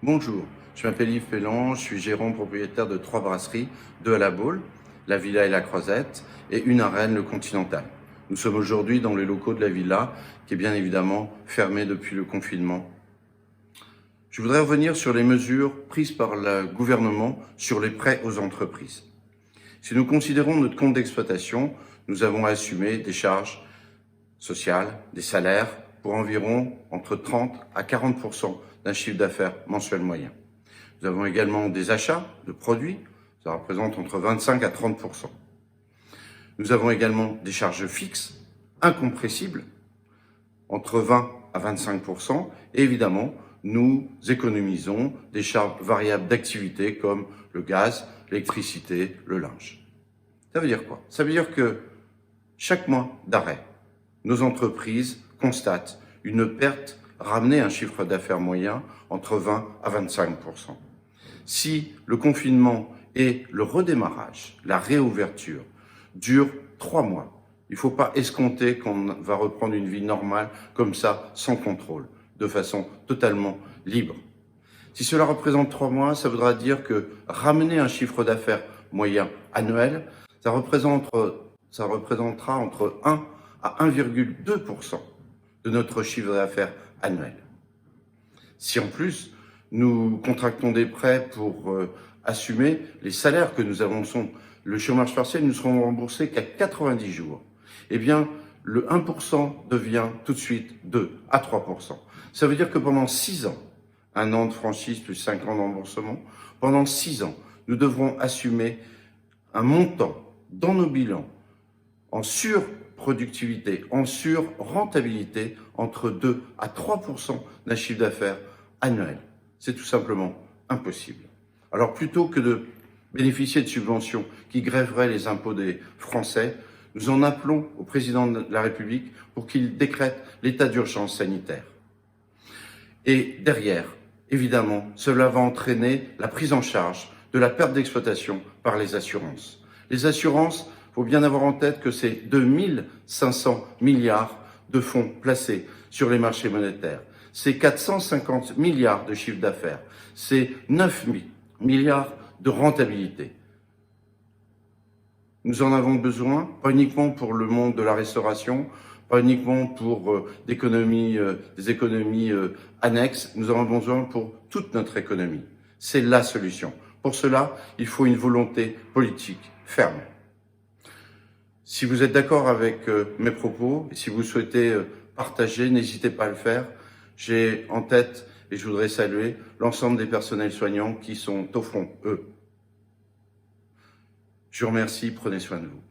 Bonjour, je m'appelle Yves Pellan, je suis gérant propriétaire de 3 brasseries, 2 à la Baule, la Villa et la Croisette, et une à Rennes, le Continental. Nous sommes aujourd'hui dans les locaux de la Villa, qui est bien évidemment fermée depuis le confinement. Je voudrais revenir sur les mesures prises par le gouvernement sur les prêts aux entreprises. Si nous considérons notre compte d'exploitation, nous avons assumé des charges sociales, des salaires, pour environ entre 30 à 40% d'un chiffre d'affaires mensuel moyen. Nous avons également des achats de produits, ça représente entre 25 à 30%. Nous avons également des charges fixes, incompressibles, entre 20 à 25%, et évidemment, nous économisons des charges variables d'activité comme le gaz, l'électricité, le linge. Ça veut dire quoi? Ça veut dire que chaque mois d'arrêt, nos entreprises constatent une perte ramenée à un chiffre d'affaires moyen entre 20 à 25%. Si le confinement et le redémarrage, la réouverture, durent 3 mois, il ne faut pas escompter qu'on va reprendre une vie normale comme ça, sans contrôle, de façon totalement libre. Si cela représente 3 mois, ça voudra dire que ramener un chiffre d'affaires moyen annuel, ça représentera entre 1 à 1,2% de notre chiffre d'affaires annuel. Si en plus, nous contractons des prêts pour assumer les salaires que nous avançons, le chômage partiel, nous serons remboursés qu'à 90 jours. Eh bien, le 1% devient tout de suite 2 à 3%. Ça veut dire que pendant 6 ans, 1 an de franchise plus 5 ans de remboursement, pendant 6 ans, nous devrons assumer un montant dans nos bilans en surproductivité, en surrentabilité, entre 2 à 3% d'un chiffre d'affaires annuel. C'est tout simplement impossible. Alors plutôt que de bénéficier de subventions qui grèveraient les impôts des Français, nous en appelons au président de la République pour qu'il décrète l'état d'urgence sanitaire. Et derrière, évidemment, cela va entraîner la prise en charge de la perte d'exploitation par les assurances. Les assurances, il faut bien avoir en tête que c'est 2500 milliards de fonds placés sur les marchés monétaires. C'est 450 milliards de chiffre d'affaires. C'est 9 milliards de rentabilité. Nous en avons besoin, pas uniquement pour le monde de la restauration, pas uniquement pour des économies annexes, nous en avons besoin pour toute notre économie. C'est la solution. Pour cela, il faut une volonté politique ferme. Si vous êtes d'accord avec mes propos, et si vous souhaitez partager, n'hésitez pas à le faire. J'ai en tête, et je voudrais saluer, l'ensemble des personnels soignants qui sont au front, eux. Je vous remercie, prenez soin de vous.